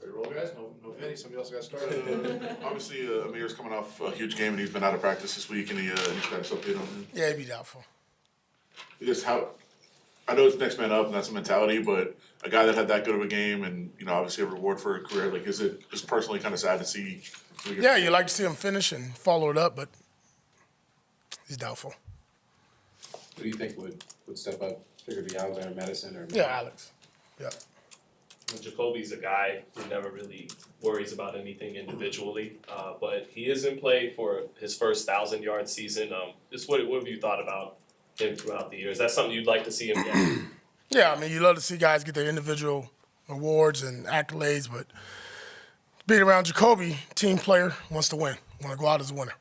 Ready to roll, guys? No Vinny. Somebody else got started. Obviously, Amir's coming off a huge game, and he's been out of practice this week. Any status update on him? Yeah, he'd be doubtful. Just how I know it's next man up, and that's a mentality, but a guy that had that good of a game, and obviously a reward for a career. Like, is it just personally kind of sad to see? Yeah, you like to see him finish and follow it up, but he's doubtful. Who do you think would step up? Figure it'd be Alexander Madison or? Yeah, Alex. Yeah. Jacoby's a guy who never really worries about anything individually, but he is in play for his first 1,000-yard season. Just what have you thought about him throughout the year? Is that something you'd like to see him get? Yeah, I mean, you love to see guys get their individual awards and accolades, but being around Jacoby, team player, wants to win, want to go out as a winner.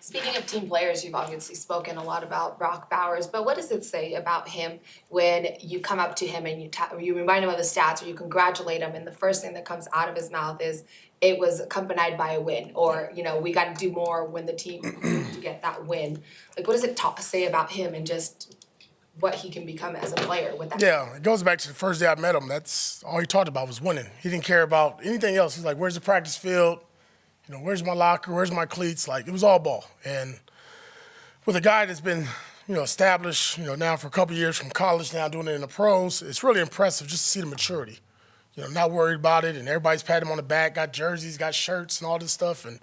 Speaking of team players, you've obviously spoken a lot about Brock Bowers, but what does it say about him when you come up to him and you remind him of the stats or you congratulate him and the first thing that comes out of his mouth is it was accompanied by a win, or we got to do more when the team to get that win. Like, what does it say about him and just what he can become as a player with that? Yeah, it goes back to the first day I met him. That's all he talked about was winning. He didn't care about anything else. He's like, where's the practice field? Where's my locker? Where's my cleats? Like, it was all ball. And with a guy that's been, established, now for a couple of years from college, now doing it in the pros, it's really impressive just to see the maturity. Not worried about it, and everybody's patting him on the back, got jerseys, got shirts, and all this stuff, and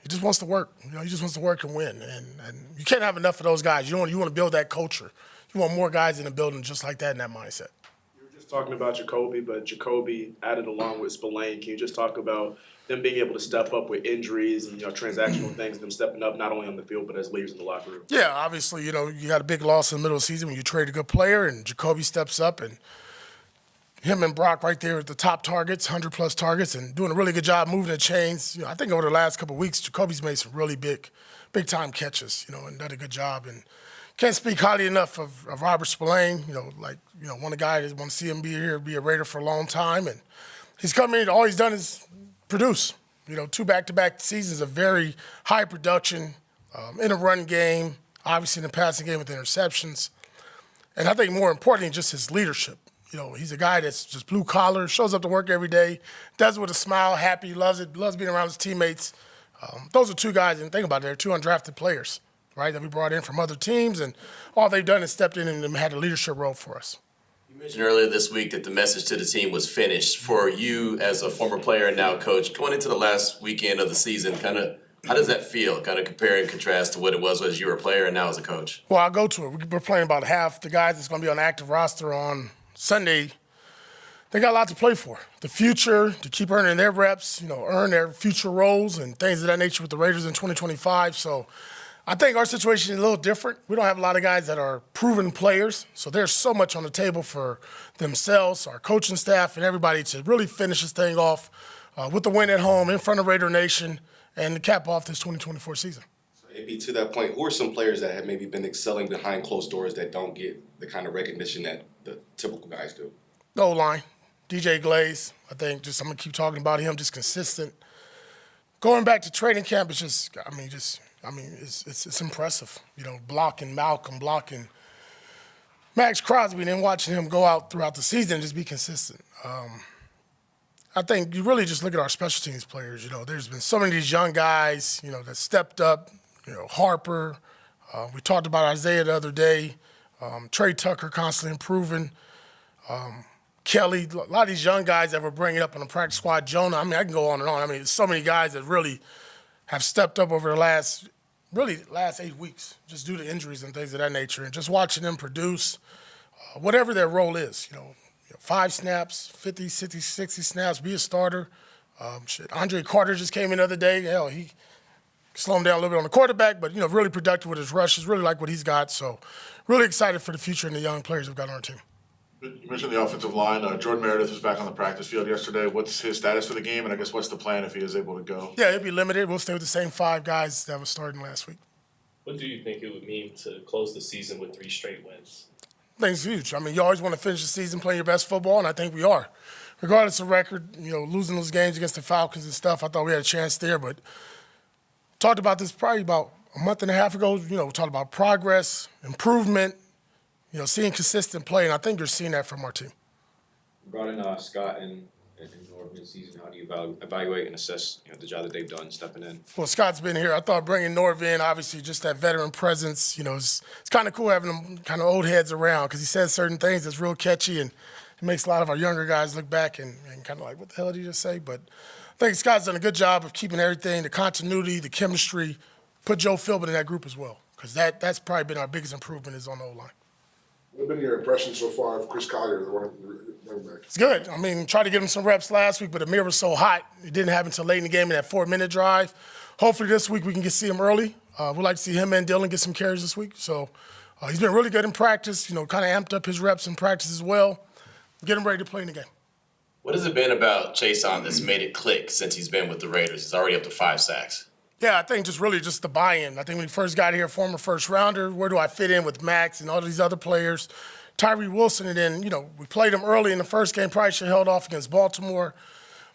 he just wants to work. He just wants to work and win. And you can't have enough of those guys. You want to build that culture. You want more guys in the building just like that in that mindset. You were just talking about Jacoby, but Jacoby added along with Spillane. Can you just talk about them being able to step up with injuries and transactional things, them stepping up not only on the field but as leaders in the locker room? Yeah, obviously, you got a big loss in the middle of the season when you trade a good player, and Jacoby steps up, and him and Brock right there at the top targets, 100-plus targets, and doing a really good job moving the chains. I think over the last couple of weeks, Jacoby's made some really big-time catches, and done a good job. And can't speak highly enough of Robert Spillane, one of the guys that want to see him be a Raider for a long time. And he's come in, all he's done is produce. 2 back-to-back seasons of very high production in a run game, obviously in the passing game with interceptions. And I think more importantly, just his leadership. He's a guy that's just blue collar, shows up to work every day, does it with a smile, happy, loves it, loves being around his teammates. Those are 2 guys, and think about it, they're 2 undrafted players, right, that we brought in from other teams, and all they've done is stepped in and had a leadership role for us. You mentioned earlier this week that the message to the team was finished. For you as a former player and now coach, going into the last weekend of the season, how does that feel, kind of compare and contrast to what it was as you were a player and now as a coach? Well, I'll go to it. We're playing about half the guys that's going to be on the active roster on Sunday. They got a lot to play for. The future, to keep earning their reps, earn their future roles and things of that nature with the Raiders in 2025. So I think our situation is a little different. We don't have a lot of guys that are proven players, so there's so much on the table for themselves, our coaching staff, and everybody to really finish this thing off with the win at home in front of Raider Nation and to cap off this 2024 season. So maybe to that point, who are some players that have maybe been excelling behind closed doors that don't get the kind of recognition that the typical guys do? The O-line, DJ Glaze, I think I'm going to keep talking about him, just consistent. Going back to training camp, it's it's impressive. Blocking Malcolm, blocking Max Crosby, and then watching him go out throughout the season and just be consistent. I think you really just look at our special teams players. There's been so many of these young guys, that stepped up. Harper. We talked about Isaiah the other day. Trey Tucker constantly improving. Kelly, a lot of these young guys that we're bringing up on the practice squad. Jonah, I can go on and on. There's so many guys that really have stepped up over the last 8 weeks, just due to injuries and things of that nature. And just watching them produce, whatever their role is, 5 snaps, 50, 60, 60 snaps, be a starter. Andre Carter just came in the other day. Hell, he slowed him down a little bit on the quarterback, but, really productive with his rushes, really like what he's got. So really excited for the future and the young players we've got on our team. You mentioned the offensive line. Jordan Meredith was back on the practice field yesterday. What's his status for the game, and I guess what's the plan if he is able to go? Yeah, he'll be limited. We'll stay with the same 5 guys that were starting last week. What do you think it would mean to close the season with 3 straight wins? I think it's huge. You always want to finish the season playing your best football, and I think we are. Regardless of record, losing those games against the Falcons and stuff, I thought we had a chance there. But talked about this probably about a month and a half ago. We talked about progress, improvement, seeing consistent play, and I think you're seeing that from our team. Brought in Scott and Norv mid-season. How do you evaluate and assess the job that they've done stepping in? Well, Scott's been here. I thought bringing Norv in, obviously, just that veteran presence. It's kind of cool having them kind of old heads around because he says certain things that's real catchy and it makes a lot of our younger guys look back and kind of like, what the hell did he just say? But I think Scott's done a good job of keeping everything, the continuity, the chemistry, put Joe Philbin in that group as well because that's probably been our biggest improvement is on the O-line. What have been your impressions so far of Chris Collier, the running back? It's good. I mean, tried to get him some reps last week, but Amir was so hot. It didn't happen until late in the game in that 4-minute drive. Hopefully this week we can see him early. We'd like to see him and Dylan get some carries this week. So he's been really good in practice, kind of amped up his reps in practice as well. Get him ready to play in the game. What has it been about Chason that's made it click since he's been with the Raiders? He's already up to 5 sacks. Yeah, I think just really just the buy-in. I think when he first got here, former first-rounder, where do I fit in with Max and all these other players? Tyree Wilson, and then, we played him early in the first game, probably should have held off against Baltimore.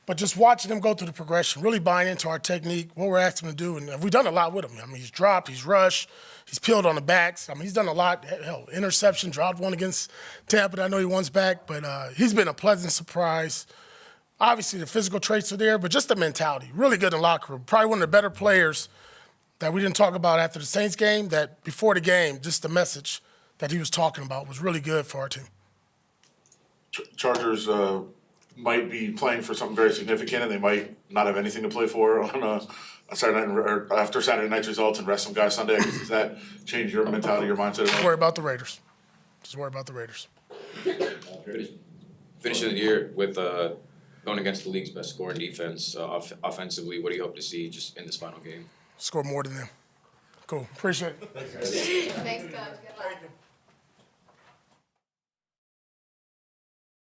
But just watching him go through the progression, really buying into our technique, what we're asking him to do, and we've done a lot with him. I mean, he's dropped, he's rushed, he's peeled on the backs. I mean, he's done a lot. Hell, interception, dropped one against Tampa that I know he wants back, but he's been a pleasant surprise. Obviously, the physical traits are there, but just the mentality, really good in the locker room. Probably one of the better players that we didn't talk about after the Saints game, that before the game, just the message that he was talking about was really good for our team. Chargers might be playing for something very significant, and they might not have anything to play for on a Saturday night or after Saturday night's results and rest some guys Sunday. Does that change your mentality, your mindset? Just worry about the Raiders. Just worry about the Raiders. Finishing the year with going against the league's best scoring defense offensively. What do you hope to see just in this final game? Score more than them. Cool. Appreciate it. Thanks, Coach. Good luck.